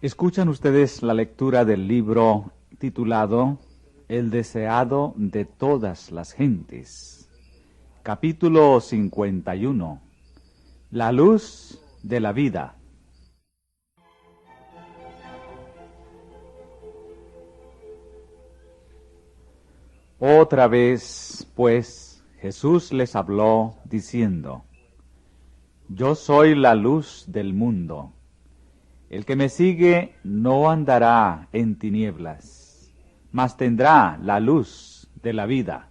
Escuchan ustedes la lectura del libro titulado El deseado de todas las gentes. Capítulo 51. La luz de la vida. Otra vez, pues, Jesús les habló diciendo: Yo soy la luz del mundo. El que me sigue no andará en tinieblas, mas tendrá la luz de la vida.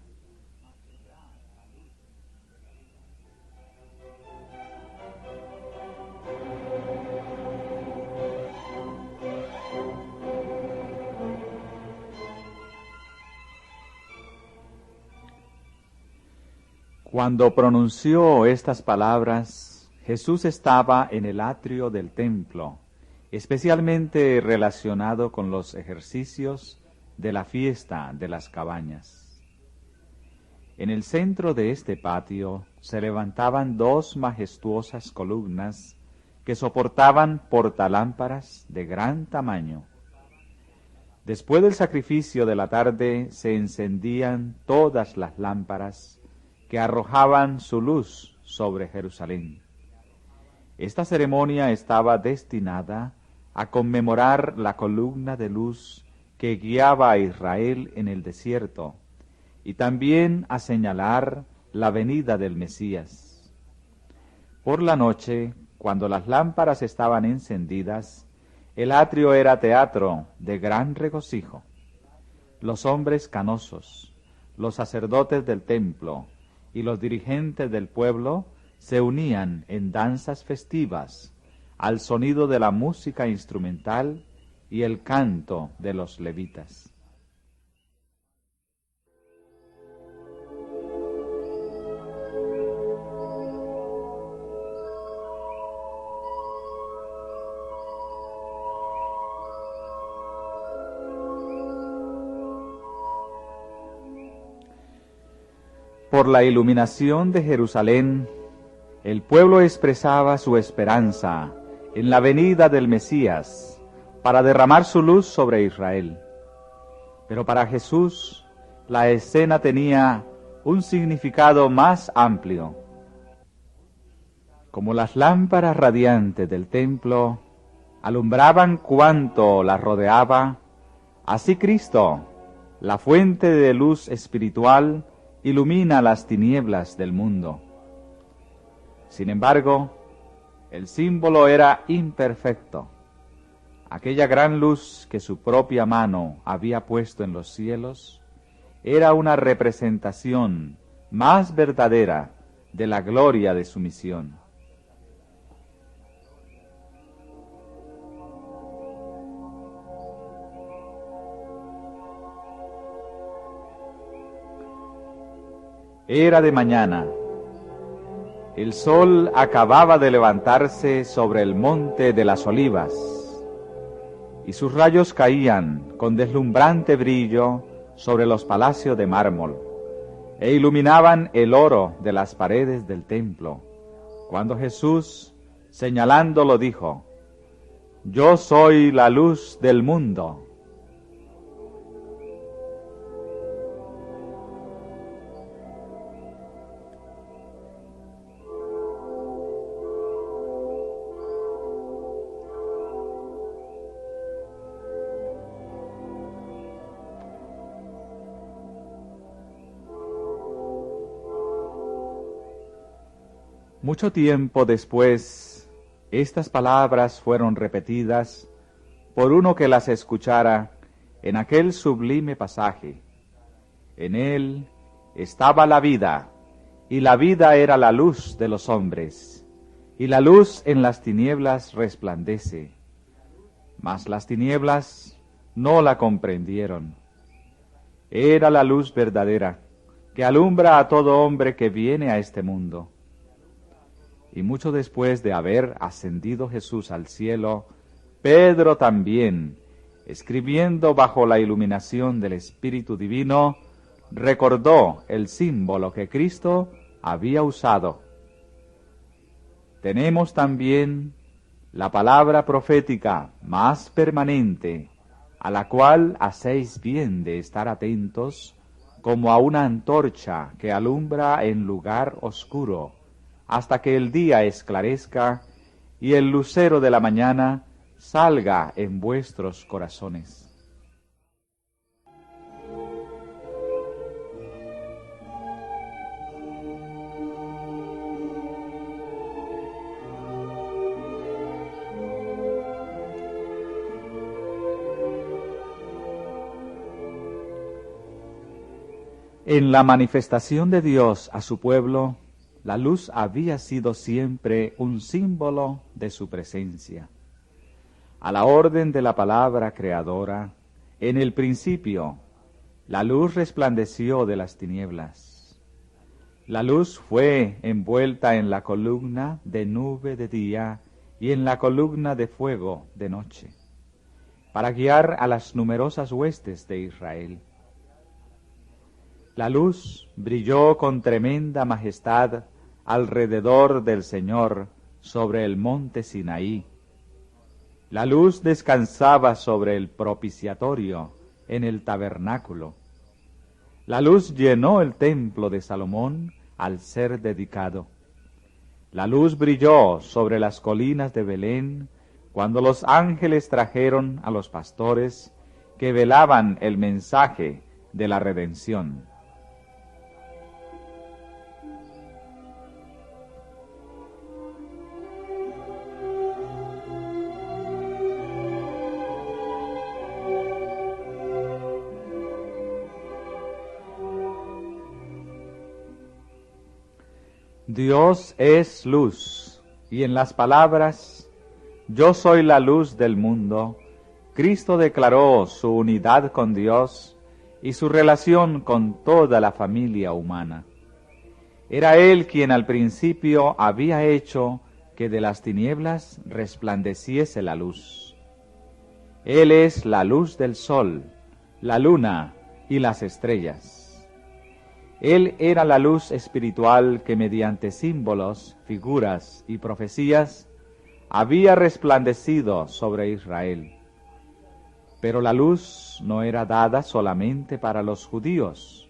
Cuando pronunció estas palabras, Jesús estaba en el atrio del templo, especialmente relacionado con los ejercicios de la fiesta de las cabañas. En el centro de este patio se levantaban dos majestuosas columnas que soportaban portalámparas de gran tamaño. Después del sacrificio de la tarde se encendían todas las lámparas que arrojaban su luz sobre Jerusalén. Esta ceremonia estaba destinada a conmemorar la columna de luz que guiaba a Israel en el desierto y también a señalar la venida del Mesías. Por la noche, cuando las lámparas estaban encendidas, el atrio era teatro de gran regocijo. Los hombres canosos, los sacerdotes del templo y los dirigentes del pueblo se unían en danzas festivas al sonido de la música instrumental y el canto de los levitas. Por la iluminación de Jerusalén, el pueblo expresaba su esperanza en la venida del Mesías para derramar su luz sobre Israel. Pero para Jesús, la escena tenía un significado más amplio. Como las lámparas radiantes del templo alumbraban cuanto la rodeaba, así Cristo, la fuente de luz espiritual, ilumina las tinieblas del mundo. Sin embargo, el símbolo era imperfecto. Aquella gran luz que su propia mano había puesto en los cielos era una representación más verdadera de la gloria de su misión. Era de mañana. El sol acababa de levantarse sobre el monte de las Olivas, y sus rayos caían con deslumbrante brillo sobre los palacios de mármol, e iluminaban el oro de las paredes del templo, cuando Jesús, señalándolo, dijo: Yo soy la luz del mundo. Mucho tiempo después, estas palabras fueron repetidas por uno que las escuchara en aquel sublime pasaje. En él estaba la vida, y la vida era la luz de los hombres, y la luz en las tinieblas resplandece. Mas las tinieblas no la comprendieron. Era la luz verdadera, que alumbra a todo hombre que viene a este mundo. Y mucho después de haber ascendido Jesús al cielo, Pedro también, escribiendo bajo la iluminación del Espíritu Divino, recordó el símbolo que Cristo había usado. Tenemos también la palabra profética más permanente, a la cual hacéis bien de estar atentos, como a una antorcha que alumbra en lugar oscuro, hasta que el día esclarezca y el lucero de la mañana salga en vuestros corazones. En la manifestación de Dios a su pueblo, la luz había sido siempre un símbolo de su presencia. A la orden de la palabra creadora, en el principio, la luz resplandeció de las tinieblas. La luz fue envuelta en la columna de nube de día y en la columna de fuego de noche, para guiar a las numerosas huestes de Israel. La luz brilló con tremenda majestad alrededor del Señor sobre el monte Sinaí. La luz descansaba sobre el propiciatorio en el tabernáculo. La luz llenó el templo de Salomón al ser dedicado. La luz brilló sobre las colinas de Belén cuando los ángeles trajeron a los pastores que velaban el mensaje de la redención. Dios es luz, y en las palabras, yo soy la luz del mundo, Cristo declaró su unidad con Dios y su relación con toda la familia humana. Era Él quien al principio había hecho que de las tinieblas resplandeciese la luz. Él es la luz del sol, la luna y las estrellas. Él era la luz espiritual que mediante símbolos, figuras y profecías había resplandecido sobre Israel. Pero la luz no era dada solamente para los judíos.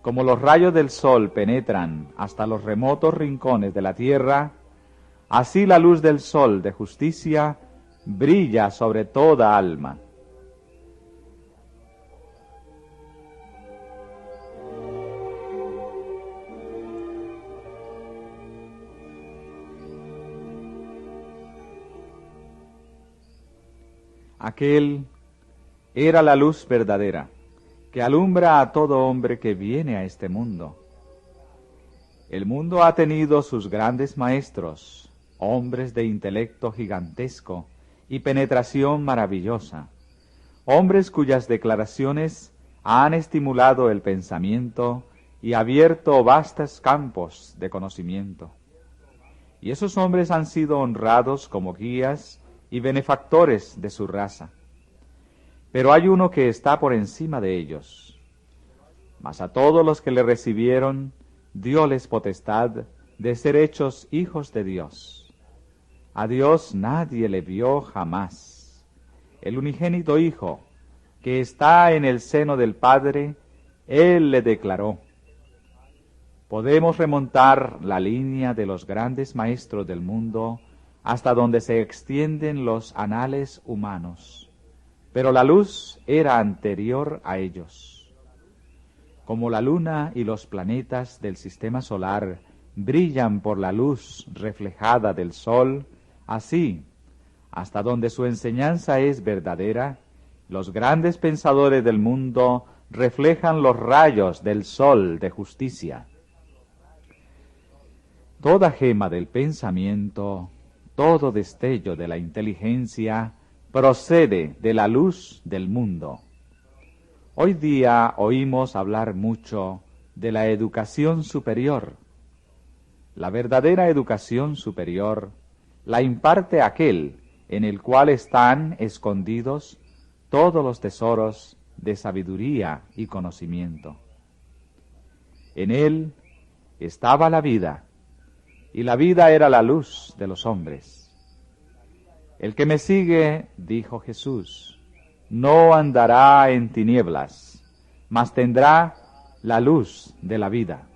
Como los rayos del sol penetran hasta los remotos rincones de la tierra, así la luz del sol de justicia brilla sobre toda alma. Aquel era la luz verdadera, que alumbra a todo hombre que viene a este mundo. El mundo ha tenido sus grandes maestros, hombres de intelecto gigantesco y penetración maravillosa, hombres cuyas declaraciones han estimulado el pensamiento y abierto vastos campos de conocimiento. Y esos hombres han sido honrados como guías y benefactores de su raza. Pero hay uno que está por encima de ellos. Mas a todos los que le recibieron, dióles potestad de ser hechos hijos de Dios. A Dios nadie le vio jamás. El unigénito Hijo, que está en el seno del Padre, Él le declaró. Podemos remontar la línea de los grandes maestros del mundo hasta donde se extienden los anales humanos, pero la luz era anterior a ellos. Como la luna y los planetas del sistema solar brillan por la luz reflejada del sol, así, hasta donde su enseñanza es verdadera, los grandes pensadores del mundo reflejan los rayos del sol de justicia. Toda gema del pensamiento, todo destello de la inteligencia procede de la luz del mundo. Hoy día oímos hablar mucho de la educación superior. La verdadera educación superior la imparte aquel en el cual están escondidos todos los tesoros de sabiduría y conocimiento. En él estaba la vida, y la vida era la luz de los hombres. El que me sigue, dijo Jesús, no andará en tinieblas, mas tendrá la luz de la vida.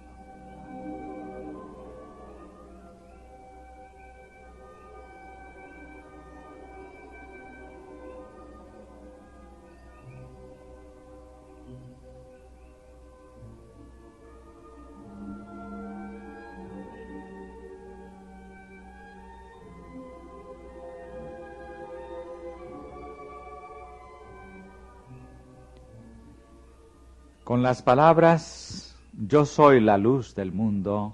Con las palabras, yo soy la luz del mundo,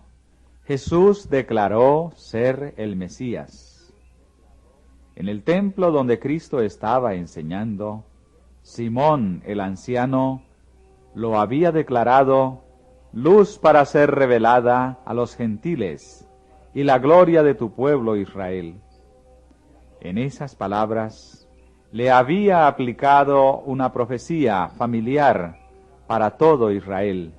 Jesús declaró ser el Mesías. En el templo donde Cristo estaba enseñando, Simón el anciano lo había declarado luz para ser revelada a los gentiles y la gloria de tu pueblo Israel. En esas palabras le había aplicado una profecía familiar para todo Israel.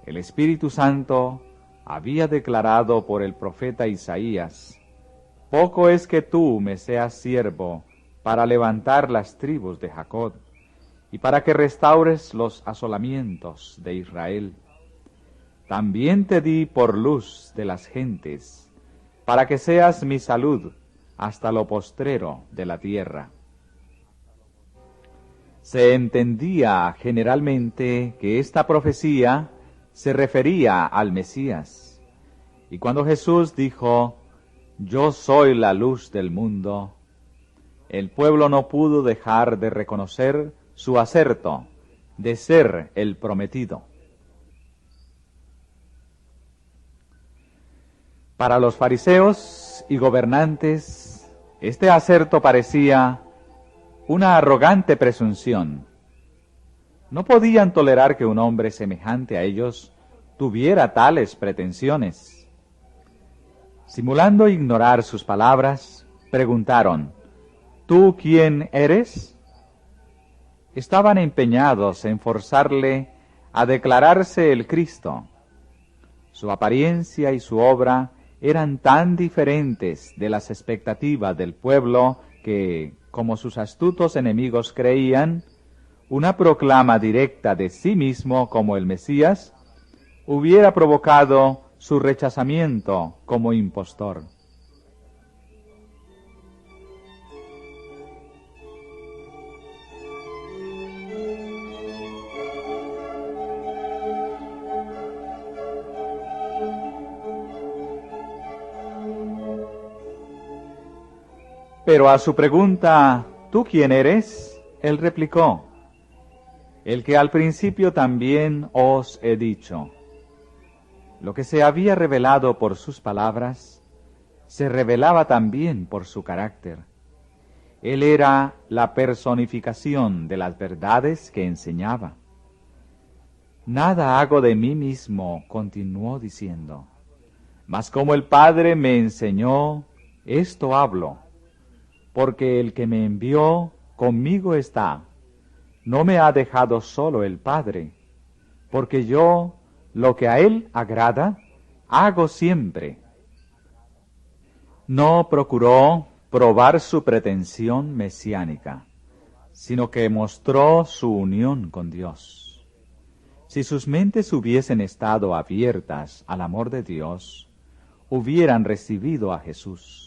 El Espíritu Santo había declarado por el profeta Isaías: poco es que tú me seas siervo para levantar las tribus de Jacob y para que restaures los asolamientos de Israel. También te di por luz de las gentes, para que seas mi salud hasta lo postrero de la tierra. Se entendía generalmente que esta profecía se refería al Mesías. Y cuando Jesús dijo, yo soy la luz del mundo, el pueblo no pudo dejar de reconocer su acerto de ser el prometido. Para los fariseos y gobernantes, este acerto parecía una arrogante presunción. No podían tolerar que un hombre semejante a ellos tuviera tales pretensiones. Simulando ignorar sus palabras, preguntaron, ¿tú quién eres? Estaban empeñados en forzarle a declararse el Cristo. Su apariencia y su obra eran tan diferentes de las expectativas del pueblo que, como sus astutos enemigos creían, una proclama directa de sí mismo como el Mesías hubiera provocado su rechazamiento como impostor. Pero a su pregunta, ¿tú quién eres?, él replicó, el que al principio también os he dicho. Lo que se había revelado por sus palabras, se revelaba también por su carácter. Él era la personificación de las verdades que enseñaba. Nada hago de mí mismo, continuó diciendo, mas como el Padre me enseñó, esto hablo. Porque el que me envió conmigo está. No me ha dejado solo el Padre, porque yo lo que a él agrada, hago siempre. No procuró probar su pretensión mesiánica, sino que mostró su unión con Dios. Si sus mentes hubiesen estado abiertas al amor de Dios, hubieran recibido a Jesús.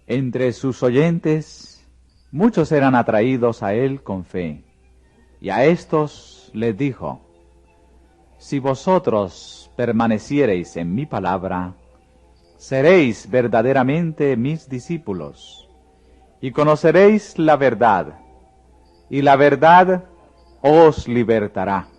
Entre sus oyentes, muchos eran atraídos a él con fe, y a éstos les dijo, si vosotros permaneciereis en mi palabra, seréis verdaderamente mis discípulos, y conoceréis la verdad, y la verdad os libertará.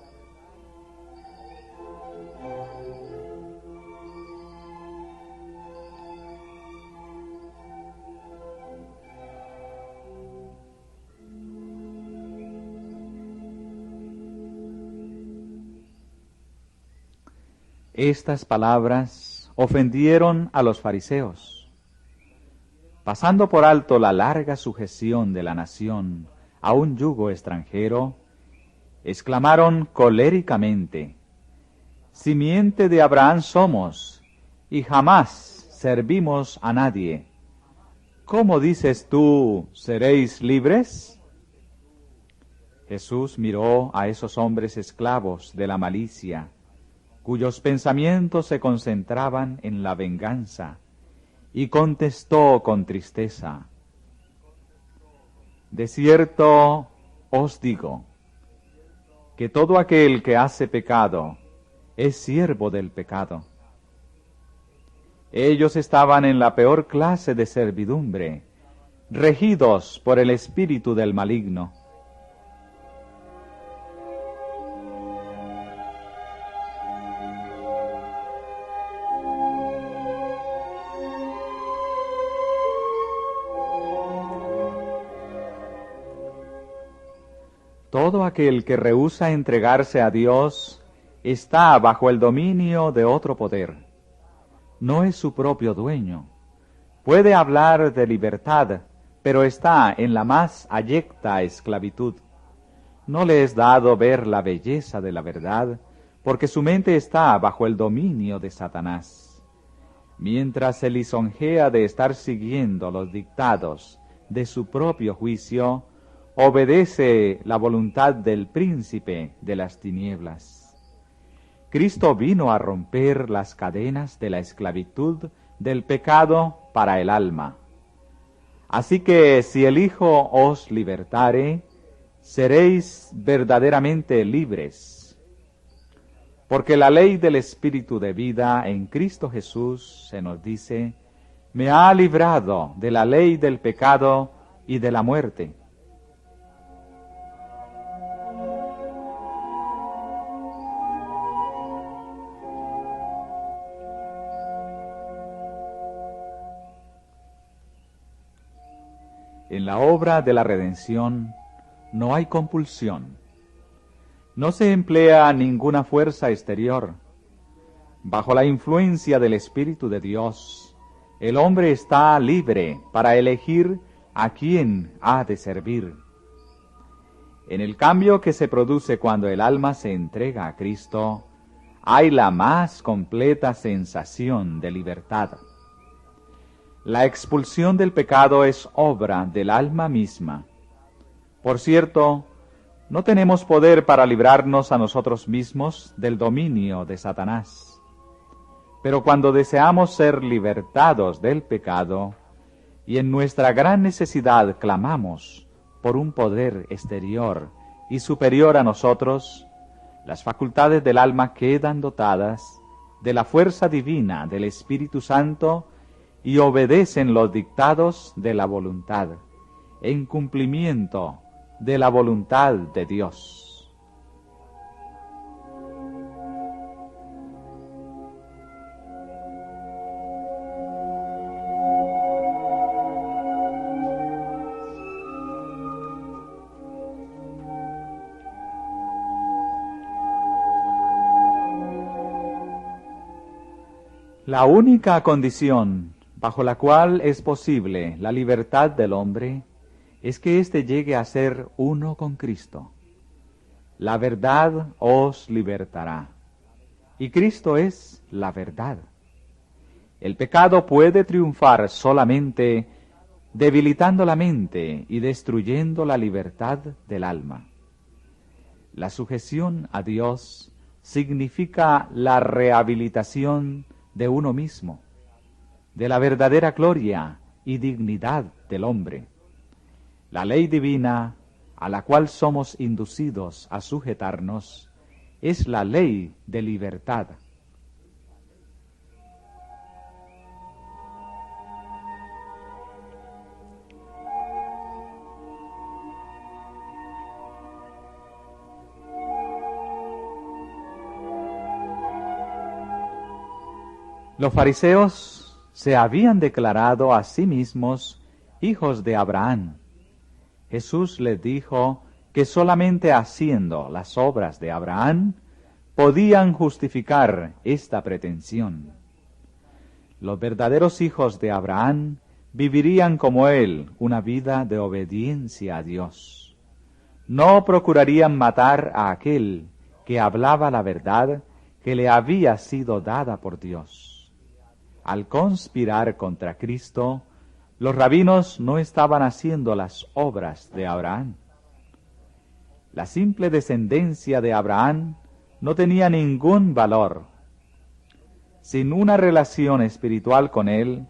Estas palabras ofendieron a los fariseos. pasando por alto la larga sujeción de la nación a un yugo extranjero, exclamaron coléricamente: «Simiente de Abraham somos, y jamás servimos a nadie. ¿Cómo dices tú, seréis libres?» Jesús miró a esos hombres esclavos de la malicia, cuyos pensamientos se concentraban en la venganza, y contestó con tristeza: «De cierto os digo, que todo aquel que hace pecado es siervo del pecado». Ellos estaban en la peor clase de servidumbre, regidos por el espíritu del maligno. Todo aquel que rehúsa entregarse a Dios está bajo el dominio de otro poder. No es su propio dueño. Puede hablar de libertad, pero está en la más abyecta esclavitud. No le es dado ver la belleza de la verdad, porque su mente está bajo el dominio de Satanás. Mientras se lisonjea de estar siguiendo los dictados de su propio juicio, obedece la voluntad del príncipe de las tinieblas. Cristo vino a romper las cadenas de la esclavitud del pecado para el alma. Así que si el Hijo os libertare, seréis verdaderamente libres. Porque la ley del Espíritu de vida en Cristo Jesús, se nos dice, me ha librado de la ley del pecado y de la muerte. En la obra de la redención no hay compulsión. No se emplea ninguna fuerza exterior. Bajo la influencia del Espíritu de Dios, el hombre está libre para elegir a quién ha de servir. En el cambio que se produce cuando el alma se entrega a Cristo, hay la más completa sensación de libertad. La expulsión del pecado es obra del alma misma. Por cierto, no tenemos poder para librarnos a nosotros mismos del dominio de Satanás. Pero cuando deseamos ser libertados del pecado, y en nuestra gran necesidad clamamos por un poder exterior y superior a nosotros, las facultades del alma quedan dotadas de la fuerza divina del Espíritu Santo y obedecen los dictados de la voluntad, en cumplimiento de la voluntad de Dios. La única condición bajo la cual es posible la libertad del hombre es que éste llegue a ser uno con Cristo. La verdad os libertará. Y Cristo es la verdad. El pecado puede triunfar solamente debilitando la mente y destruyendo la libertad del alma. La sujeción a Dios significa la rehabilitación de uno mismo, de la verdadera gloria y dignidad del hombre. La ley divina a la cual somos inducidos a sujetarnos es la ley de libertad. Los fariseos se habían declarado a sí mismos hijos de Abraham. Jesús les dijo que solamente haciendo las obras de Abraham podían justificar esta pretensión. Los verdaderos hijos de Abraham vivirían como él una vida de obediencia a Dios. No procurarían matar a aquel que hablaba la verdad que le había sido dada por Dios. Al conspirar contra Cristo, los rabinos no estaban haciendo las obras de Abraham. La simple descendencia de Abraham no tenía ningún valor. Sin una relación espiritual con él,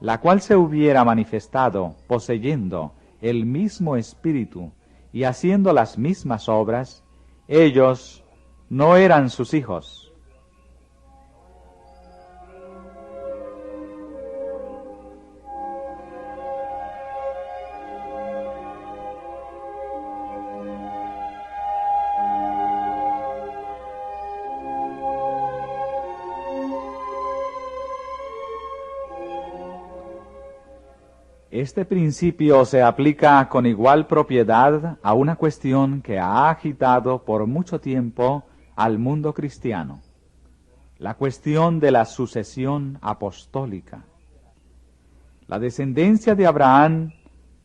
la cual se hubiera manifestado poseyendo el mismo espíritu y haciendo las mismas obras, ellos no eran sus hijos. Este principio se aplica con igual propiedad a una cuestión que ha agitado por mucho tiempo al mundo cristiano, la cuestión de la sucesión apostólica. La descendencia de Abraham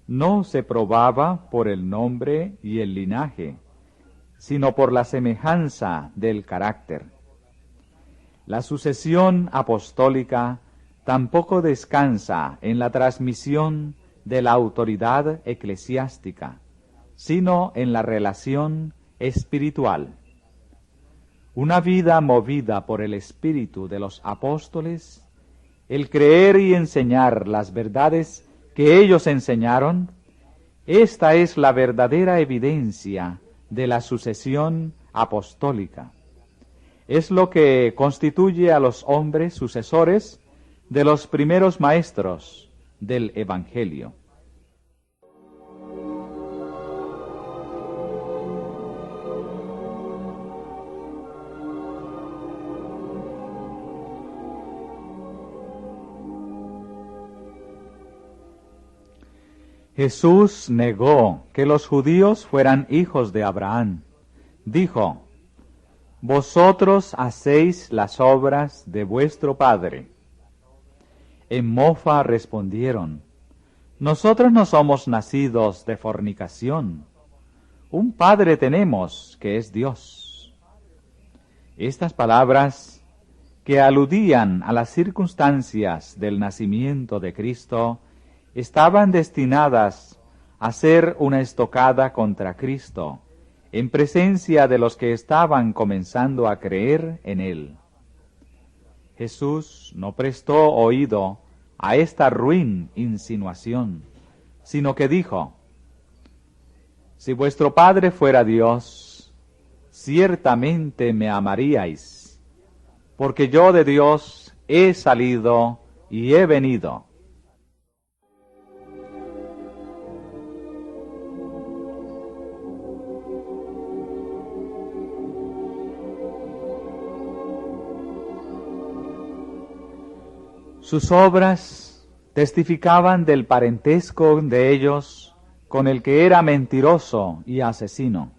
no se probaba por el nombre y el linaje, sino por la semejanza del carácter. La sucesión apostólica tampoco descansa en la transmisión de la autoridad eclesiástica, sino en la relación espiritual. Una vida movida por el espíritu de los apóstoles, el creer y enseñar las verdades que ellos enseñaron, esta es la verdadera evidencia de la sucesión apostólica. Es lo que constituye a los hombres sucesores de los primeros maestros del Evangelio. Jesús negó que los judíos fueran hijos de Abraham. Dijo: «Vosotros hacéis las obras de vuestro padre». En mofa respondieron: «Nosotros no somos nacidos de fornicación. Un padre tenemos, que es Dios». Estas palabras, que aludían a las circunstancias del nacimiento de Cristo, estaban destinadas a ser una estocada contra Cristo, en presencia de los que estaban comenzando a creer en él. Jesús no prestó oído a esta ruin insinuación, sino que dijo: «Si vuestro Padre fuera Dios, ciertamente me amaríais, porque yo de Dios he salido y he venido». Sus obras testificaban del parentesco de ellos con el que era mentiroso y asesino.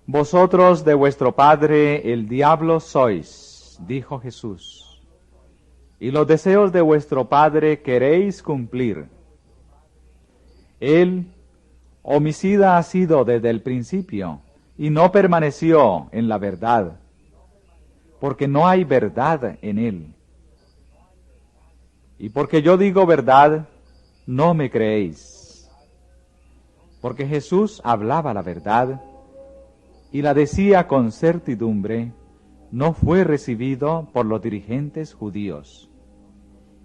«Vosotros de vuestro padre el diablo sois», dijo Jesús, «y los deseos de vuestro padre queréis cumplir». Él, homicida ha sido desde el principio, y no permaneció en la verdad, porque no hay verdad en él. Y porque yo digo verdad, no me creéis. Porque Jesús hablaba la verdad y la decía con certidumbre, no fue recibido por los dirigentes judíos.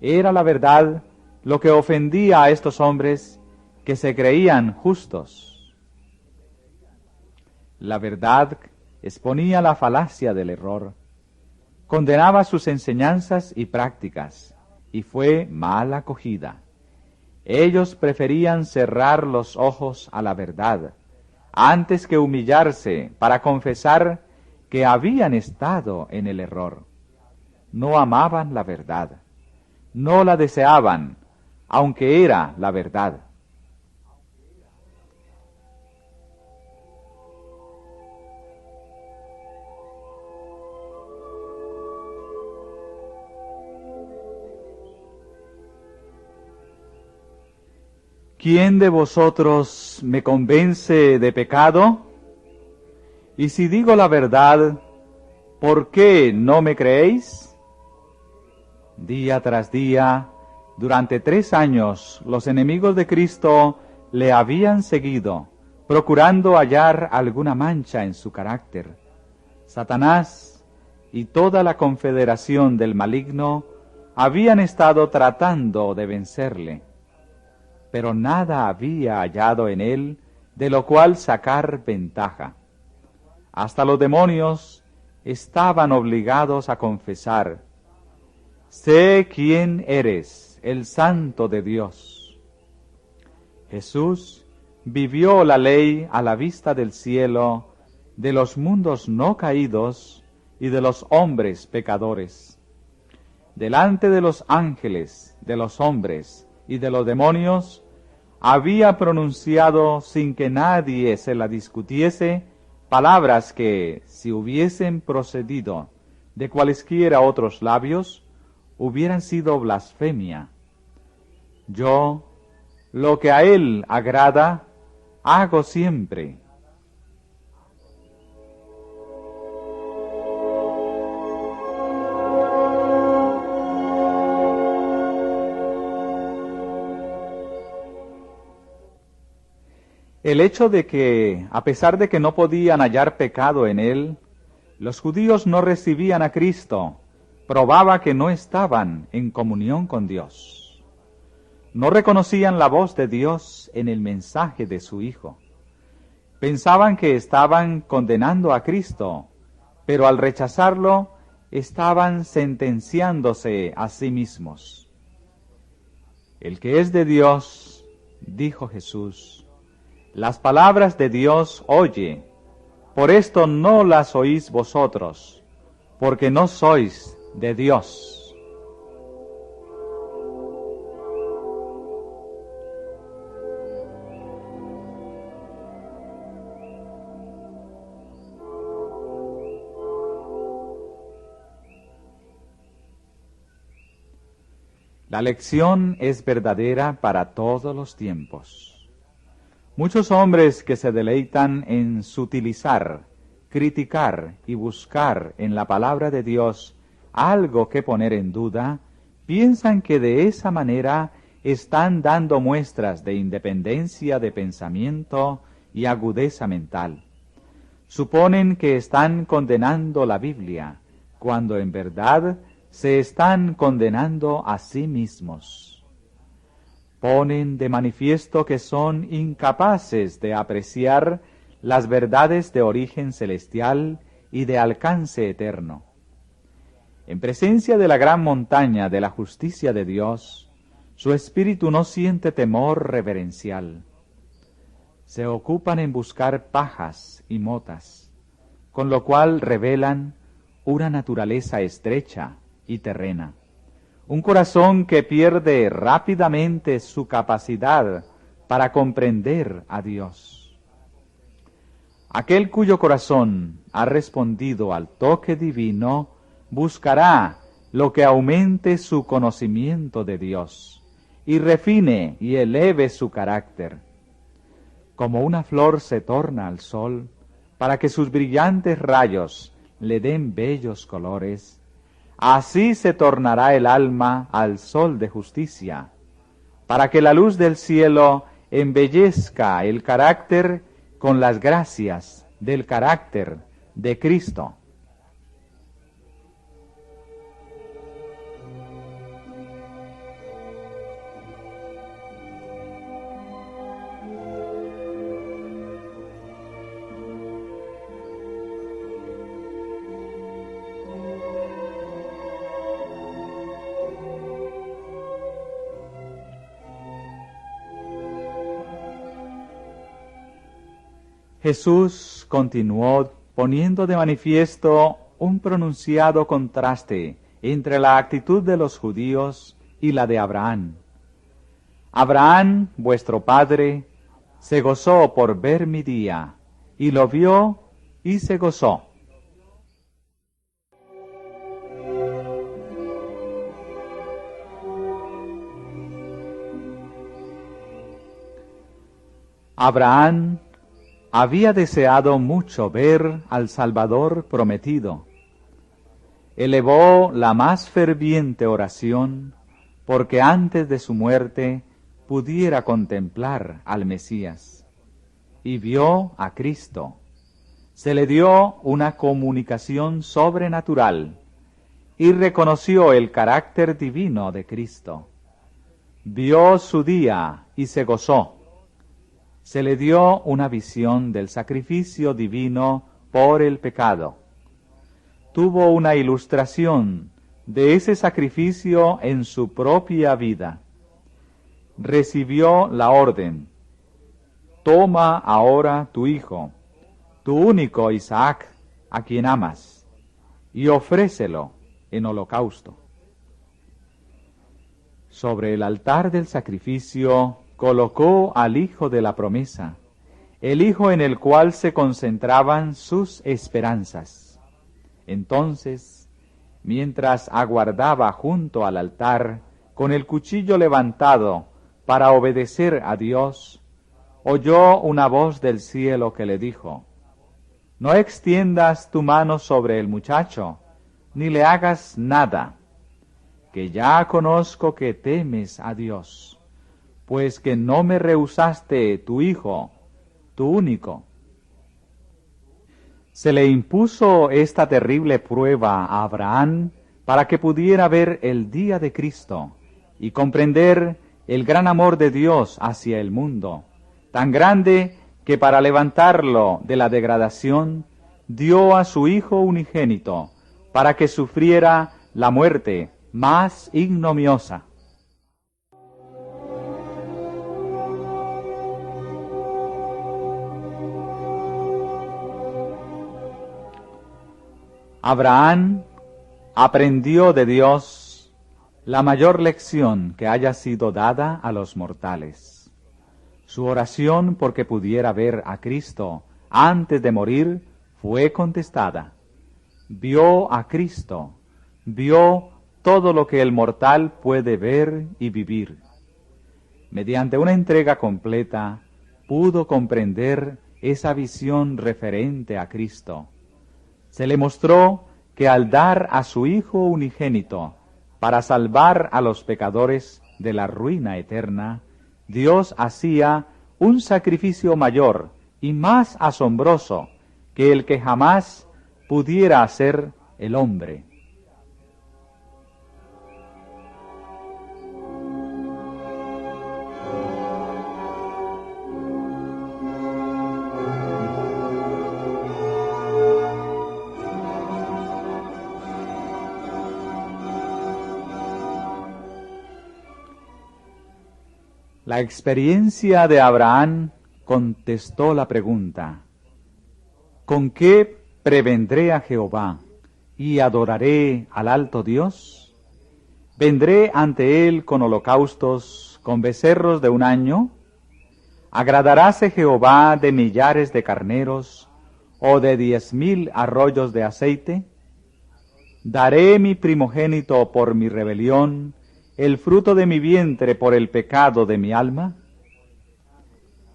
Era la verdad lo que ofendía a estos hombres que se creían justos. La verdad exponía la falacia del error, condenaba sus enseñanzas y prácticas, y fue mal acogida. Ellos preferían cerrar los ojos a la verdad, antes que humillarse para confesar que habían estado en el error. No amaban la verdad, no la deseaban, aunque era la verdad. ¿quién de vosotros me convence de pecado? Y si digo la verdad, ¿por qué no me creéis? Día tras día, durante 3 años, los enemigos de Cristo le habían seguido, procurando hallar alguna mancha en su carácter. Satanás y toda la confederación del maligno habían estado tratando de vencerle, pero nada había hallado en él de lo cual sacar ventaja. Hasta los demonios estaban obligados a confesar: sé quién eres, el Santo de Dios. Jesús vivió la ley a la vista del cielo, de los mundos no caídos y de los hombres pecadores. Delante de los ángeles, de los hombres y de los demonios, había pronunciado, sin que nadie se la discutiese, palabras que, si hubiesen procedido de cualesquiera otros labios, hubieran sido blasfemia. Yo, lo que a él agrada, hago siempre. El hecho de que, a pesar de que no podían hallar pecado en él, los judíos no recibían a Cristo, probaba que no estaban en comunión con Dios. No reconocían la voz de Dios en el mensaje de su Hijo. Pensaban que estaban condenando a Cristo, pero al rechazarlo, estaban sentenciándose a sí mismos. El que es de Dios, dijo Jesús, las palabras de Dios oye, por esto no las oís vosotros, porque no sois de Dios. La lección es verdadera para todos los tiempos. Muchos hombres que se deleitan en sutilizar, criticar y buscar en la palabra de Dios algo que poner en duda, piensan que de esa manera están dando muestras de independencia de pensamiento y agudeza mental. Suponen que están condenando la Biblia, cuando en verdad se están condenando a sí mismos. Ponen de manifiesto que son incapaces de apreciar las verdades de origen celestial y de alcance eterno. En presencia de la gran montaña de la justicia de Dios, su espíritu no siente temor reverencial. Se ocupan en buscar pajas y motas, con lo cual revelan una naturaleza estrecha y terrena. Un corazón que pierde rápidamente su capacidad para comprender a Dios. Aquel cuyo corazón ha respondido al toque divino buscará lo que aumente su conocimiento de Dios y refine y eleve su carácter. Como una flor se torna al sol para que sus brillantes rayos le den bellos colores, así se tornará el alma al sol de justicia, para que la luz del cielo embellezca el carácter con las gracias del carácter de Cristo. Jesús continuó poniendo de manifiesto un pronunciado contraste entre la actitud de los judíos y la de Abraham. Abraham, vuestro padre, se gozó por ver mi día, y lo vio y se gozó. Abraham había deseado mucho ver al Salvador prometido. Elevó la más ferviente oración porque antes de su muerte pudiera contemplar al Mesías. Y vio a Cristo. Se le dio una comunicación sobrenatural y reconoció el carácter divino de Cristo. Vio su día y se gozó. Se le dio una visión del sacrificio divino por el pecado. Tuvo una ilustración de ese sacrificio en su propia vida. Recibió la orden: toma ahora tu hijo, tu único Isaac, a quien amas, y ofrécelo en holocausto. Sobre el altar del sacrificio colocó al hijo de la promesa, el hijo en el cual se concentraban sus esperanzas. Entonces, mientras aguardaba junto al altar, con el cuchillo levantado para obedecer a Dios, oyó una voz del cielo que le dijo: no extiendas tu mano sobre el muchacho, ni le hagas nada, que ya conozco que temes a Dios, pues que no me rehusaste tu hijo, tu único. Se le impuso esta terrible prueba a Abraham para que pudiera ver el día de Cristo y comprender el gran amor de Dios hacia el mundo, tan grande que para levantarlo de la degradación dio a su Hijo unigénito para que sufriera la muerte más ignominiosa. Abraham aprendió de Dios la mayor lección que haya sido dada a los mortales. Su oración porque pudiera ver a Cristo antes de morir fue contestada. Vio a Cristo, vio todo lo que el mortal puede ver y vivir. Mediante una entrega completa, pudo comprender esa visión referente a Cristo. Se le mostró que al dar a su Hijo unigénito para salvar a los pecadores de la ruina eterna, Dios hacía un sacrificio mayor y más asombroso que el que jamás pudiera hacer el hombre. La experiencia de Abraham contestó la pregunta: ¿con qué prevendré a Jehová y adoraré al alto Dios? ¿Vendré ante él con holocaustos, con becerros de un año? ¿Agradaráse Jehová de millares de carneros o de 10,000 arroyos de aceite? ¿Daré mi primogénito por mi rebelión, el fruto de mi vientre por el pecado de mi alma?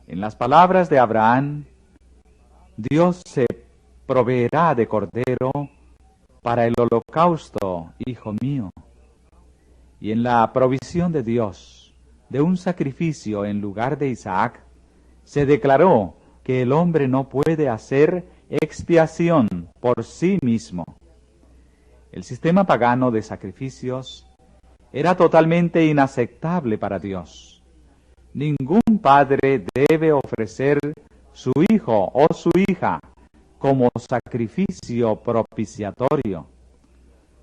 En las palabras de Abraham, Dios se proveerá de cordero para el holocausto, hijo mío. Y en la provisión de Dios de un sacrificio en lugar de Isaac, se declaró que el hombre no puede hacer expiación por sí mismo. El sistema pagano de sacrificios era totalmente inaceptable para Dios. Ningún padre debe ofrecer su hijo o su hija como sacrificio propiciatorio.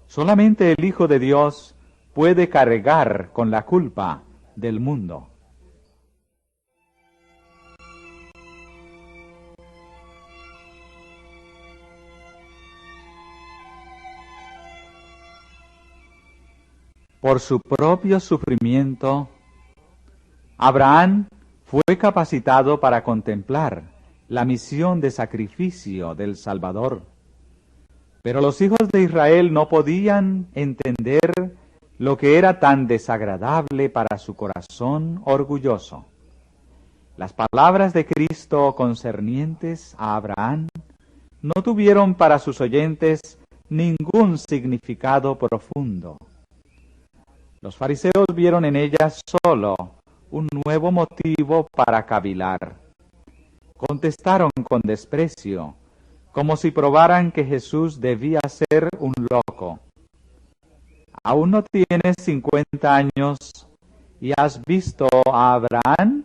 Solamente el Hijo de Dios puede cargar con la culpa del mundo. Por su propio sufrimiento, Abraham fue capacitado para contemplar la misión de sacrificio del Salvador. Pero los hijos de Israel no podían entender lo que era tan desagradable para su corazón orgulloso. Las palabras de Cristo concernientes a Abraham no tuvieron para sus oyentes ningún significado profundo. Los fariseos vieron en ellas solo un nuevo motivo para cavilar. Contestaron con desprecio, como si probaran que Jesús debía ser un loco. ¿Aún no tienes 50 años y has visto a Abraham?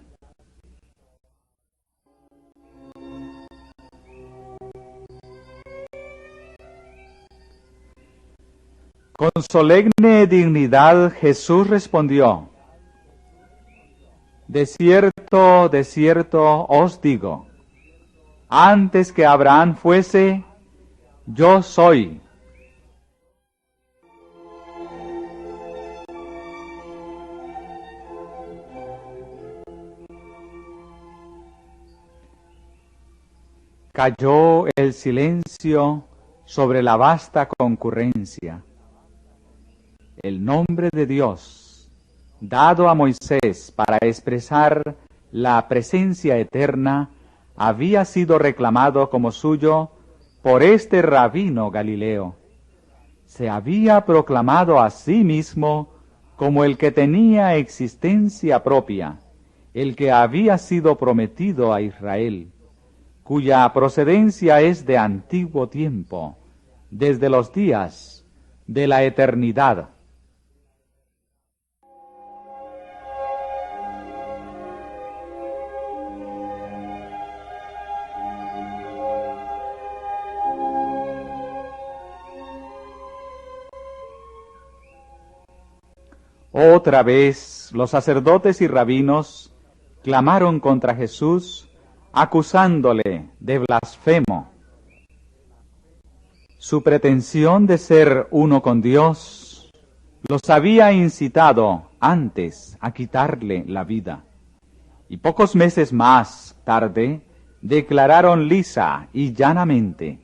Con solemne dignidad Jesús respondió: de cierto os digo, antes que Abraham fuese, yo soy. Cayó el silencio sobre la vasta concurrencia. El nombre de Dios, dado a Moisés para expresar la presencia eterna, había sido reclamado como suyo por este rabino Galileo. Se había proclamado a sí mismo como el que tenía existencia propia, el que había sido prometido a Israel, cuya procedencia es de antiguo tiempo, desde los días de la eternidad. Otra vez los sacerdotes y rabinos clamaron contra Jesús, acusándole de blasfemo. Su pretensión de ser uno con Dios los había incitado antes a quitarle la vida. Y pocos meses más tarde declararon lisa y llanamente: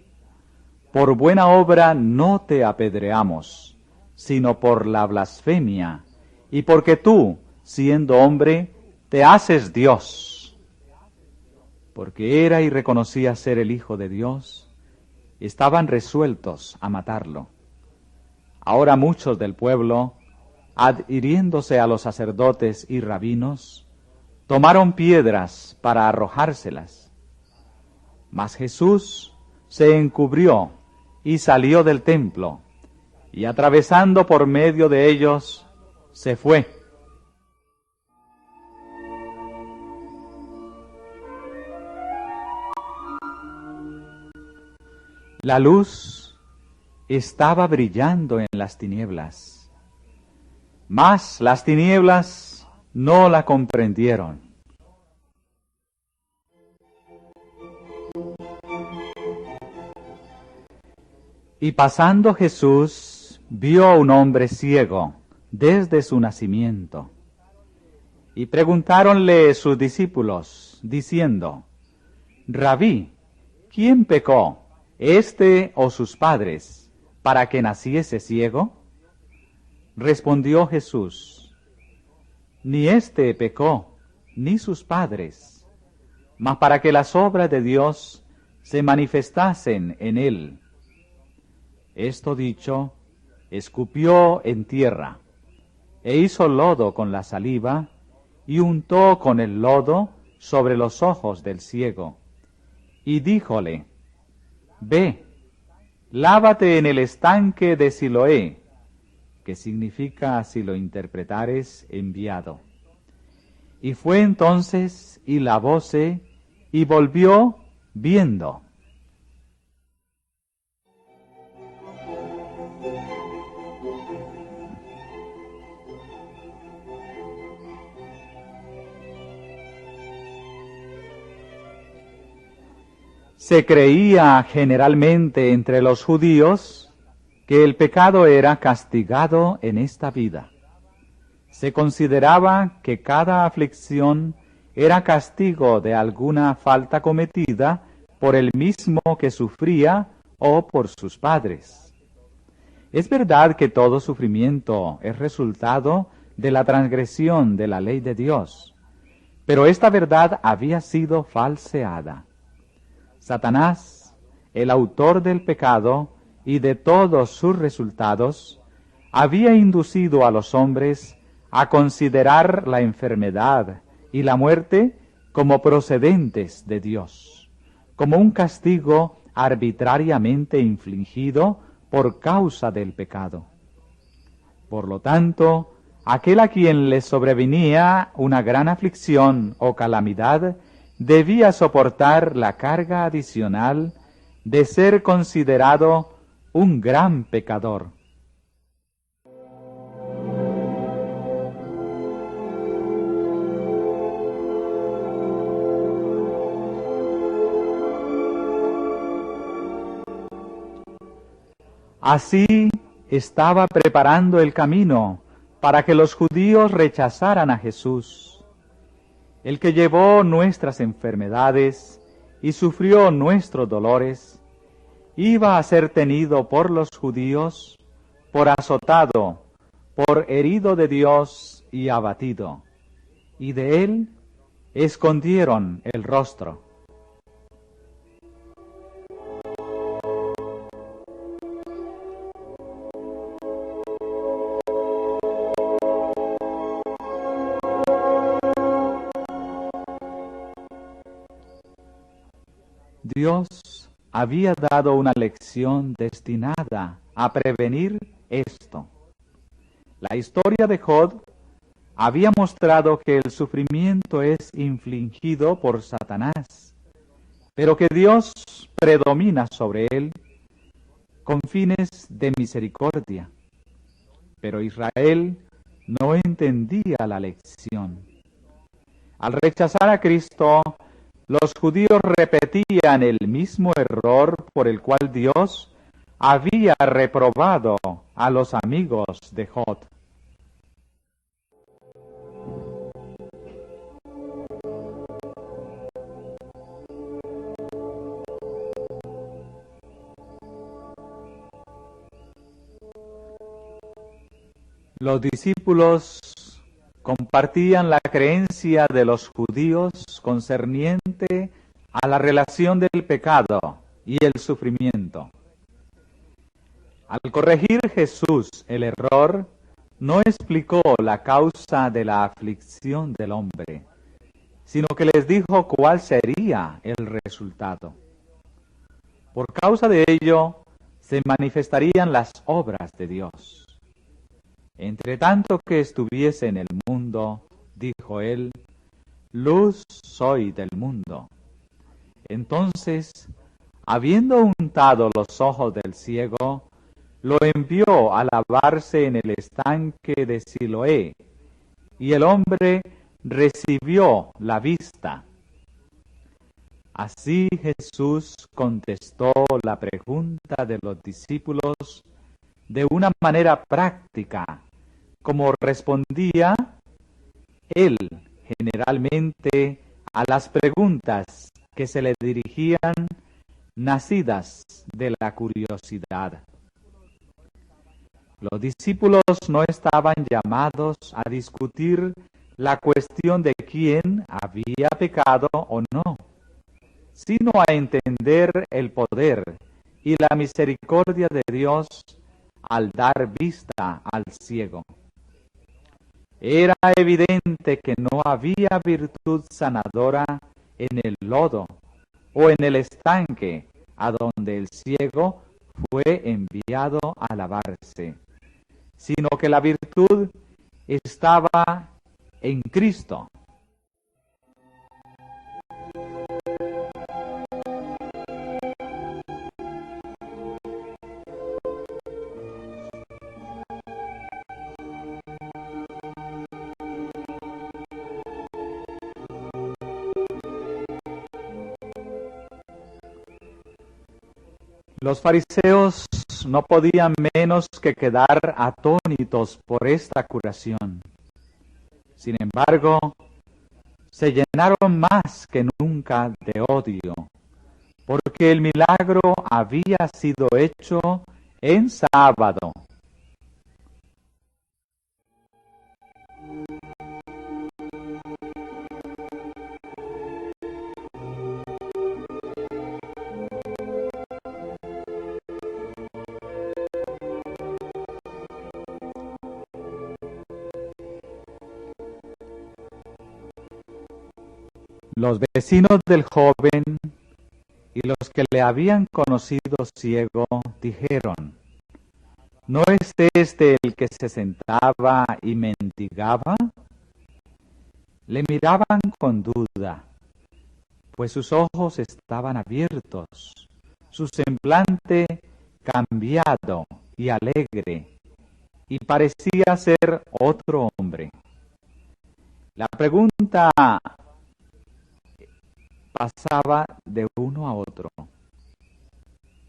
por buena obra no te apedreamos, sino por la blasfemia, y porque tú, siendo hombre, te haces Dios. Porque era y reconocía ser el Hijo de Dios, estaban resueltos a matarlo. Ahora muchos del pueblo, adhiriéndose a los sacerdotes y rabinos, tomaron piedras para arrojárselas. Mas Jesús se encubrió y salió del templo, y atravesando por medio de ellos, se fue. La luz estaba brillando en las tinieblas, mas las tinieblas no la comprendieron. Y pasando Jesús, vio a un hombre ciego desde su nacimiento. Y preguntáronle sus discípulos, diciendo: Rabí, ¿quién pecó, este o sus padres, para que naciese ciego? Respondió Jesús: ni éste pecó, ni sus padres, mas para que las obras de Dios se manifestasen en él. Esto dicho, escupió en tierra, e hizo lodo con la saliva, y untó con el lodo sobre los ojos del ciego, y díjole: Ve, lávate en el estanque de Siloé, que significa, si lo interpretares, enviado. Y fue entonces, y lavóse, y volvió viendo. Se creía generalmente entre los judíos que el pecado era castigado en esta vida. Se consideraba que cada aflicción era castigo de alguna falta cometida por el mismo que sufría o por sus padres. Es verdad que todo sufrimiento es resultado de la transgresión de la ley de Dios, Pero esta verdad había sido falseada. Satanás, el autor del pecado y de todos sus resultados, había inducido a los hombres a considerar la enfermedad y la muerte como procedentes de Dios, como un castigo arbitrariamente infligido por causa del pecado. Por lo tanto, aquel a quien le sobrevenía una gran aflicción o calamidad debía soportar la carga adicional de ser considerado un gran pecador. Así estaba preparando el camino para que los judíos rechazaran a Jesús, el que llevó nuestras enfermedades y sufrió nuestros dolores, iba a ser tenido por los judíos, por azotado, por herido de Dios y abatido, y de él escondieron el rostro. Dios había dado una lección destinada a prevenir esto. La historia de Job había mostrado que el sufrimiento es infligido por Satanás, pero que Dios predomina sobre él con fines de misericordia. Pero Israel no entendía la lección. Al rechazar a Cristo, los judíos repetían el mismo error por el cual Dios había reprobado a los amigos de Job. Los discípulos compartían la creencia de los judíos concerniente a la relación del pecado y el sufrimiento. Al corregir Jesús el error, no explicó la causa de la aflicción del hombre, sino que les dijo cuál sería el resultado. Por causa de ello, se manifestarían las obras de Dios. Entre tanto que estuviese en el mundo, dijo él, luz soy del mundo. Entonces, habiendo untado los ojos del ciego, lo envió a lavarse en el estanque de Siloé, y el hombre recibió la vista. Así Jesús contestó la pregunta de los discípulos de una manera práctica, como respondía él generalmente a las preguntas que se le dirigían nacidas de la curiosidad. Los discípulos no estaban llamados a discutir la cuestión de quién había pecado o no, sino a entender el poder y la misericordia de Dios al dar vista al ciego. Era evidente que no había virtud sanadora en el lodo o en el estanque a donde el ciego fue enviado a lavarse, sino que la virtud estaba en Cristo. Los fariseos no podían menos que quedar atónitos por esta curación. Sin embargo, se llenaron más que nunca de odio, porque el milagro había sido hecho en sábado. Los vecinos del joven y los que le habían conocido ciego dijeron: ¿no es este el que se sentaba y mendigaba? Le miraban con duda, pues sus ojos estaban abiertos, su semblante cambiado y alegre, y parecía ser otro hombre. La pregunta pasaba de uno a otro.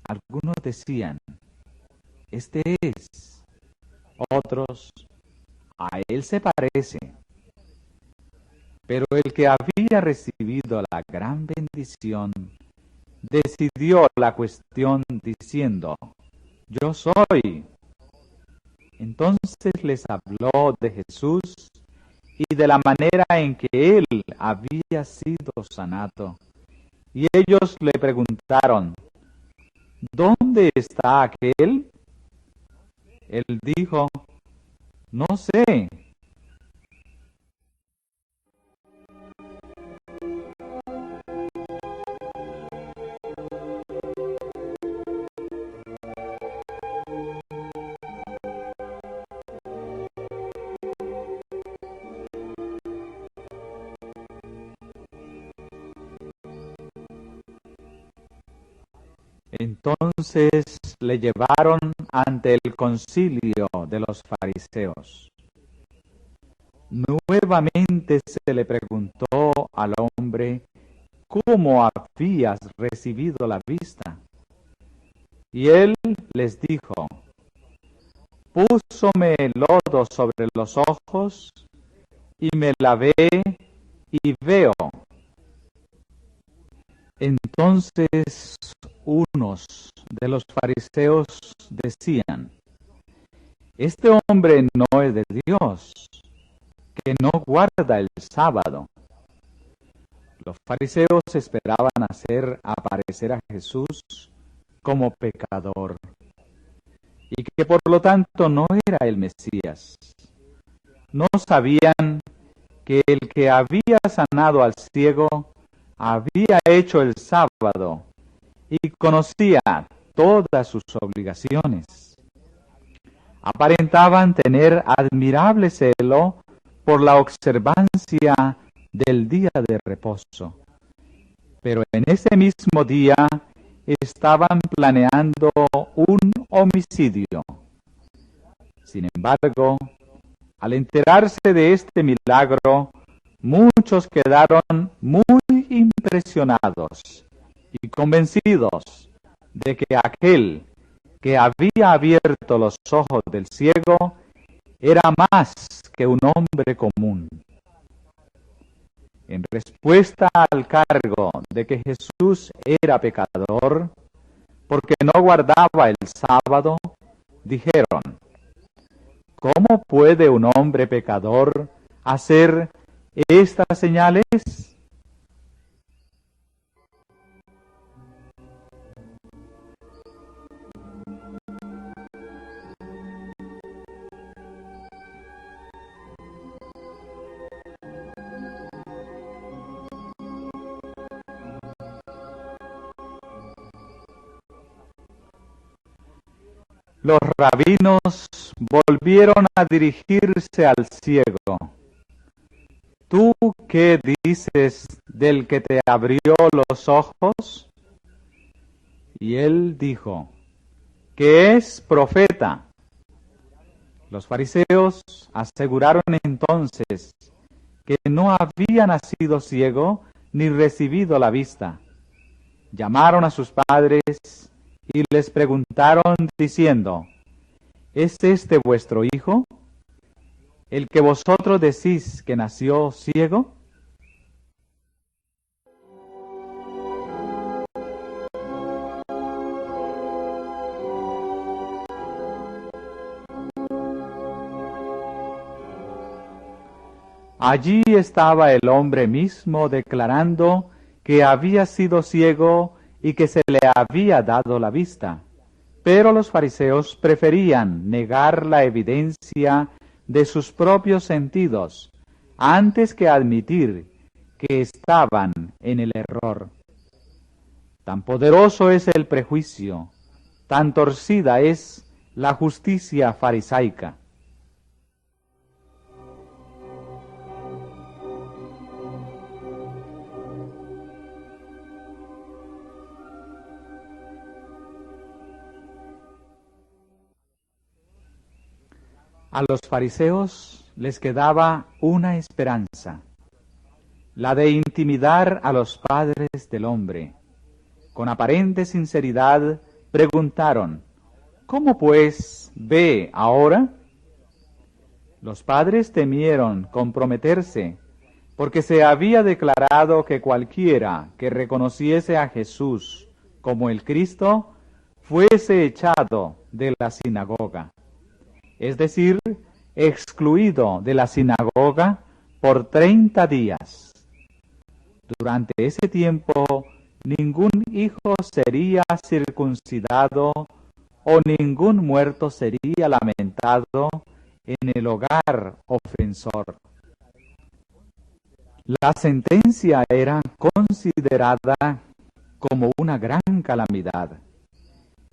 Algunos decían: este es. Otros: a él se parece. Pero el que había recibido la gran bendición decidió la cuestión diciendo: yo soy. Entonces les habló de Jesús y de la manera en que él había sido sanado. Y ellos le preguntaron: ¿dónde está aquel? Él dijo: no sé. Entonces le llevaron ante el concilio de los fariseos. Nuevamente se le preguntó al hombre cómo habías recibido la vista. Y él les dijo: púsome lodo sobre los ojos y me lavé y veo. Entonces unos de los fariseos decían: este hombre no es de Dios, que no guarda el sábado. Los fariseos esperaban hacer aparecer a Jesús como pecador y que por lo tanto no era el Mesías. No sabían que el que había sanado al ciego había hecho el sábado y conocía todas sus obligaciones. Aparentaban tener admirable celo por la observancia del día de reposo, pero en ese mismo día estaban planeando un homicidio. Sin embargo, al enterarse de este milagro, muchos quedaron muy impresionados y convencidos de que aquel que había abierto los ojos del ciego era más que un hombre común. En respuesta al cargo de que Jesús era pecador, porque no guardaba el sábado, dijeron: ¿cómo puede un hombre pecador hacer estas señales? Los rabinos volvieron a dirigirse al ciego. ¿Tú qué dices del que te abrió los ojos? Y él dijo: que es profeta. Los fariseos aseguraron entonces que no había nacido ciego ni recibido la vista. Llamaron a sus padres y les preguntaron diciendo: ¿es este vuestro hijo, el que vosotros decís que nació ciego? Allí estaba el hombre mismo declarando que había sido ciego y que se le había dado la vista. Pero los fariseos preferían negar la evidencia de sus propios sentidos antes que admitir que estaban en el error. Tan poderoso es el prejuicio, tan torcida es la justicia farisaica. A los fariseos les quedaba una esperanza, la de intimidar a los padres del hombre. Con aparente sinceridad preguntaron: ¿cómo pues ve ahora? Los padres temieron comprometerse, porque se había declarado que cualquiera que reconociese a Jesús como el Cristo fuese echado de la sinagoga, es decir, excluido de la sinagoga por 30 días. Durante ese tiempo, ningún hijo sería circuncidado o ningún muerto sería lamentado en el hogar ofensor. La sentencia era considerada como una gran calamidad,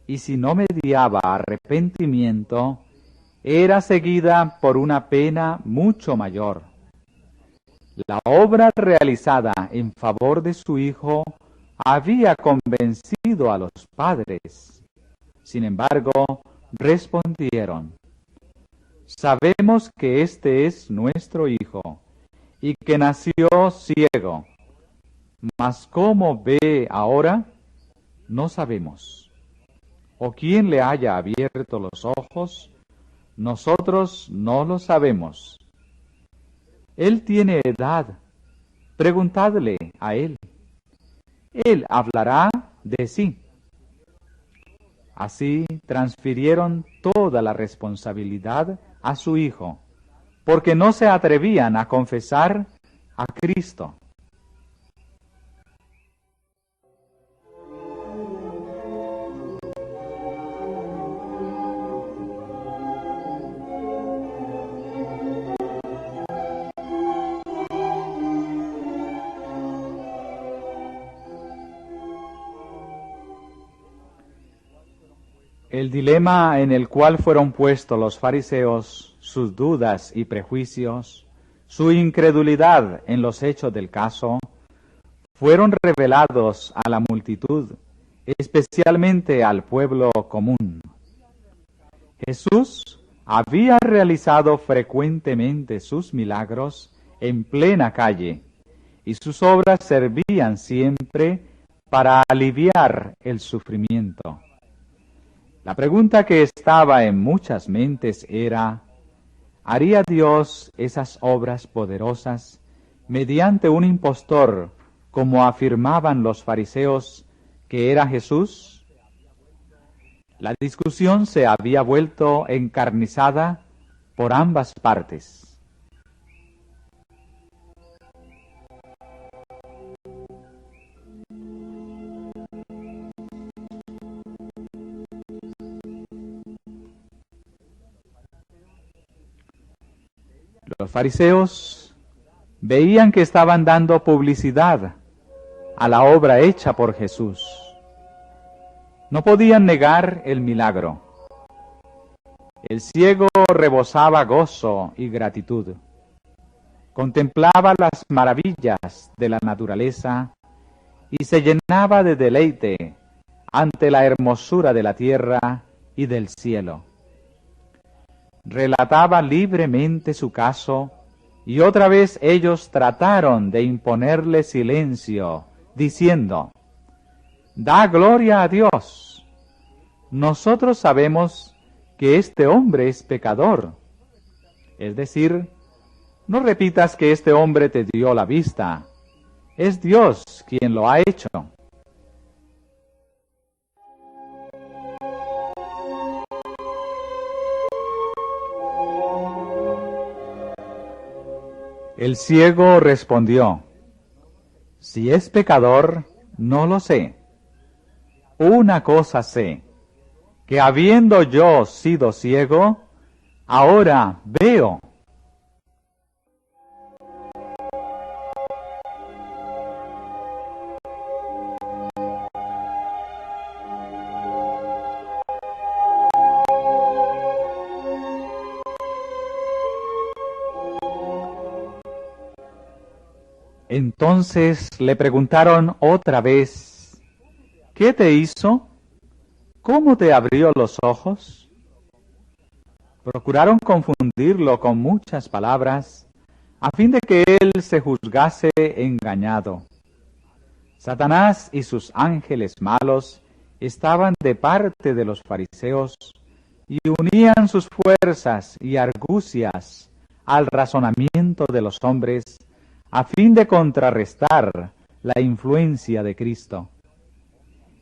y si no mediaba arrepentimiento, era seguida por una pena mucho mayor. La obra realizada en favor de su hijo había convencido a los padres. Sin embargo, respondieron: sabemos que este es nuestro hijo y que nació ciego, mas cómo ve ahora, no sabemos. O quién le haya abierto los ojos, nosotros no lo sabemos. Él tiene edad, preguntadle a él. Él hablará de sí. Así transfirieron toda la responsabilidad a su hijo, porque no se atrevían a confesar a Cristo. El dilema en el cual fueron puestos los fariseos, sus dudas y prejuicios, su incredulidad en los hechos del caso, fueron revelados a la multitud, especialmente al pueblo común. Jesús había realizado frecuentemente sus milagros en plena calle, y sus obras servían siempre para aliviar el sufrimiento. La pregunta que estaba en muchas mentes era: ¿haría Dios esas obras poderosas mediante un impostor, como afirmaban los fariseos que era Jesús? La discusión se había vuelto encarnizada por ambas partes. Los fariseos veían que estaban dando publicidad a la obra hecha por Jesús. No podían negar el milagro. El ciego rebosaba gozo y gratitud. Contemplaba las maravillas de la naturaleza y se llenaba de deleite ante la hermosura de la tierra y del cielo. Relataba libremente su caso, y otra vez ellos trataron de imponerle silencio, diciendo: «Da gloria a Dios. Nosotros sabemos que este hombre es pecador». Es decir, no repitas que este hombre te dio la vista. Es Dios quien lo ha hecho. El ciego respondió: «Si es pecador, no lo sé. Una cosa sé, que habiendo yo sido ciego, ahora veo». Entonces le preguntaron otra vez, ¿qué te hizo? ¿Cómo te abrió los ojos? Procuraron confundirlo con muchas palabras, a fin de que él se juzgase engañado. Satanás y sus ángeles malos estaban de parte de los fariseos y unían sus fuerzas y argucias al razonamiento de los hombres, a fin de contrarrestar la influencia de Cristo.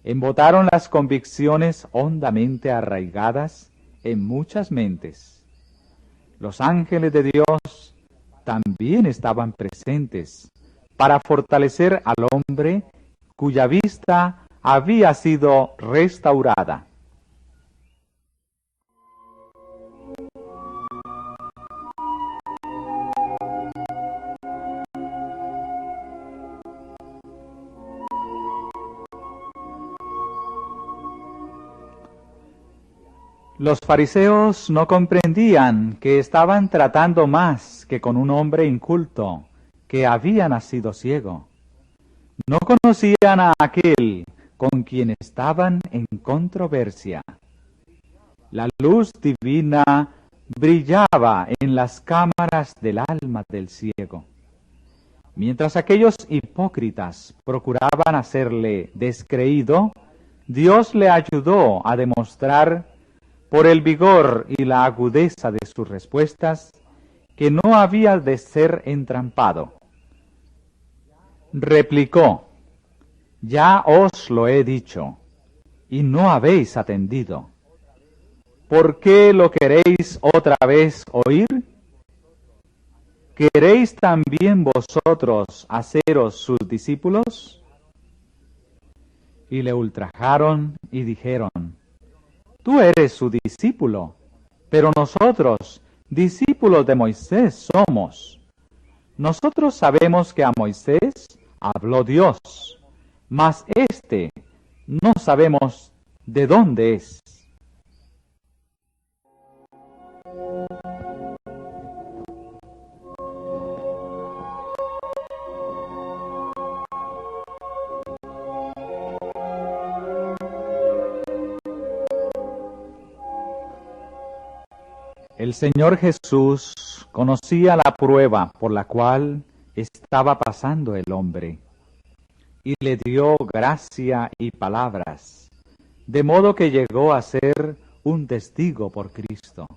Embotaron las convicciones hondamente arraigadas en muchas mentes. Los ángeles de Dios también estaban presentes para fortalecer al hombre cuya vista había sido restaurada. Los fariseos no comprendían que estaban tratando más que con un hombre inculto que había nacido ciego. No conocían a aquel con quien estaban en controversia. La luz divina brillaba en las cámaras del alma del ciego. Mientras aquellos hipócritas procuraban hacerle descreído, Dios le ayudó a demostrar por el vigor y la agudeza de sus respuestas que no había de ser entrampado. Replicó, ya os lo he dicho, y no habéis atendido. ¿Por qué lo queréis otra vez oír? ¿Queréis también vosotros haceros sus discípulos? Y le ultrajaron y dijeron, tú eres su discípulo, pero nosotros, discípulos de Moisés, somos. Nosotros sabemos que a Moisés habló Dios, mas éste no sabemos de dónde es. El Señor Jesús conocía la prueba por la cual estaba pasando el hombre, y le dio gracia y palabras, de modo que llegó a ser un testigo por Cristo.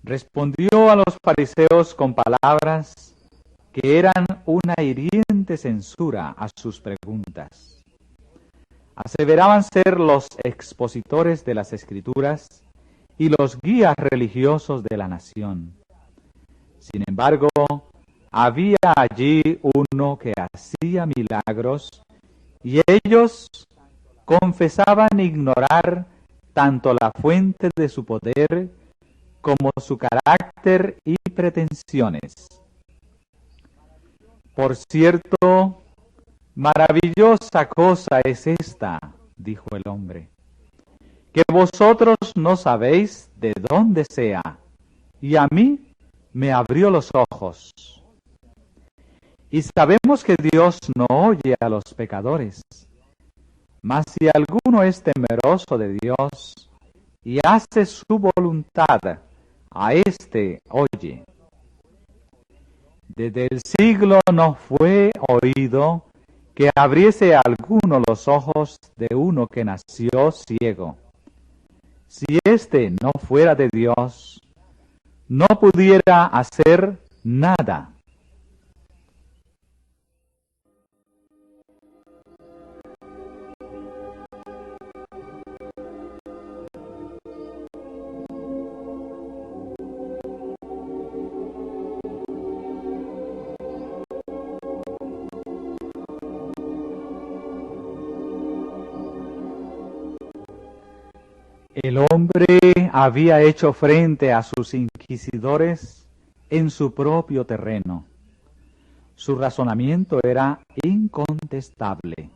Respondió a los fariseos con palabras que eran una hiriente censura a sus preguntas. Aseveraban ser los expositores de las Escrituras y los guías religiosos de la nación. Sin embargo, había allí uno que hacía milagros, y ellos confesaban ignorar tanto la fuente de su poder como su carácter y pretensiones. Por cierto, maravillosa cosa es esta, dijo el hombre, que vosotros no sabéis de dónde sea, y a mí me abrió los ojos. Y sabemos que Dios no oye a los pecadores, mas si alguno es temeroso de Dios y hace su voluntad, a éste oye. Desde el siglo no fue oído que abriese alguno los ojos de uno que nació ciego. Si éste no fuera de Dios, no pudiera hacer nada. El hombre había hecho frente a sus inquisidores en su propio terreno. Su razonamiento era incontestable.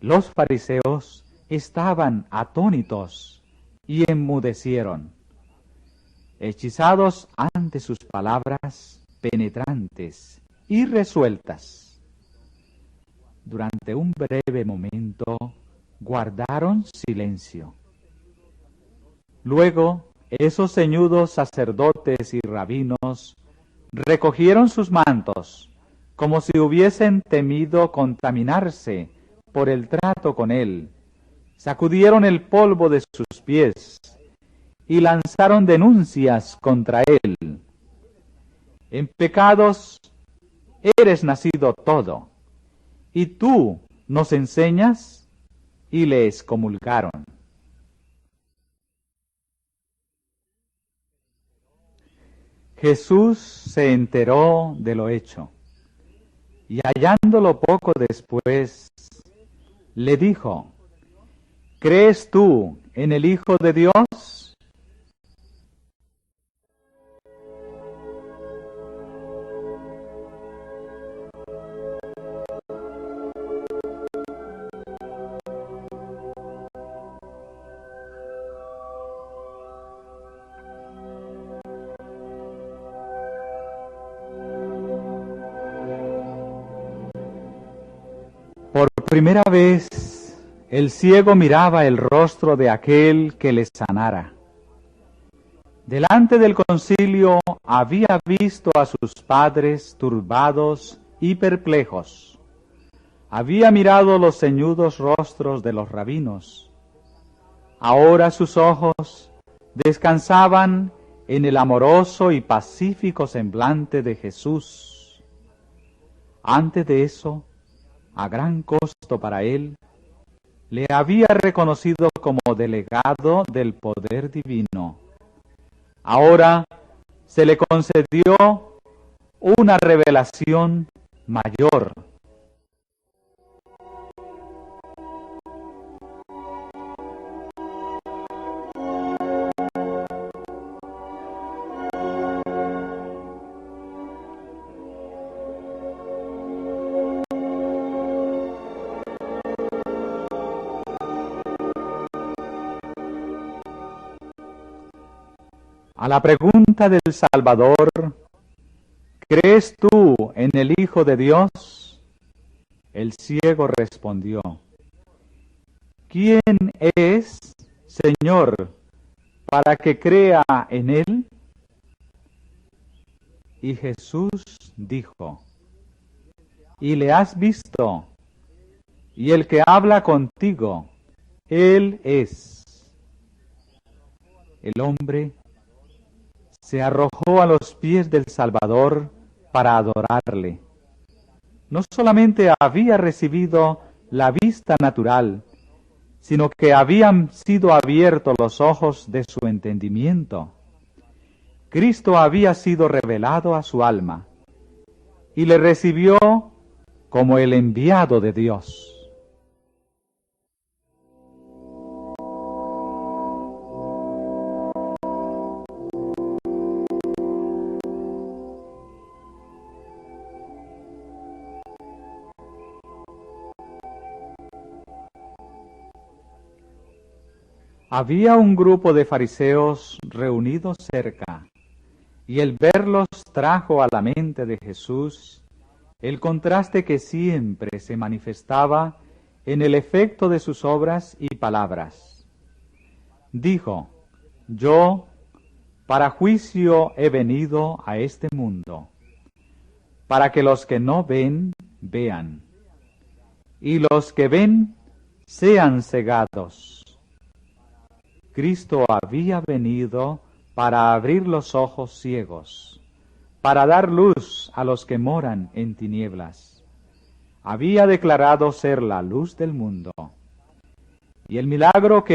Los fariseos estaban atónitos y enmudecieron, hechizados ante sus palabras penetrantes y resueltas. Durante un breve momento guardaron silencio. Luego, esos ceñudos sacerdotes y rabinos recogieron sus mantos, como si hubiesen temido contaminarse por el trato con él. Sacudieron el polvo de sus pies y lanzaron denuncias contra él. En pecados eres nacido todo, y tú nos enseñas, y le excomulgaron. Jesús se enteró de lo hecho, y hallándolo poco después, le dijo: ¿Crees tú en el Hijo de Dios? Por primera vez, el ciego miraba el rostro de aquel que le sanara. Delante del concilio había visto a sus padres turbados y perplejos. Había mirado los ceñudos rostros de los rabinos. Ahora sus ojos descansaban en el amoroso y pacífico semblante de Jesús. Antes de eso, a gran costo para él, le había reconocido como delegado del poder divino. Ahora se le concedió una revelación mayor. A la pregunta del Salvador, ¿crees tú en el Hijo de Dios? El ciego respondió: ¿Quién es, Señor, para que crea en él? Y Jesús dijo: ¿Y le has visto? Y el que habla contigo, él es. El hombre se arrojó a los pies del Salvador para adorarle. No solamente había recibido la vista natural, sino que habían sido abiertos los ojos de su entendimiento. Cristo había sido revelado a su alma y le recibió como el enviado de Dios. Había un grupo de fariseos reunidos cerca, y el verlos trajo a la mente de Jesús el contraste que siempre se manifestaba en el efecto de sus obras y palabras. Dijo: yo para juicio he venido a este mundo, para que los que no ven, vean, y los que ven, sean cegados. Cristo había venido para abrir los ojos ciegos, para dar luz a los que moran en tinieblas. Había declarado ser la luz del mundo. Y el milagro que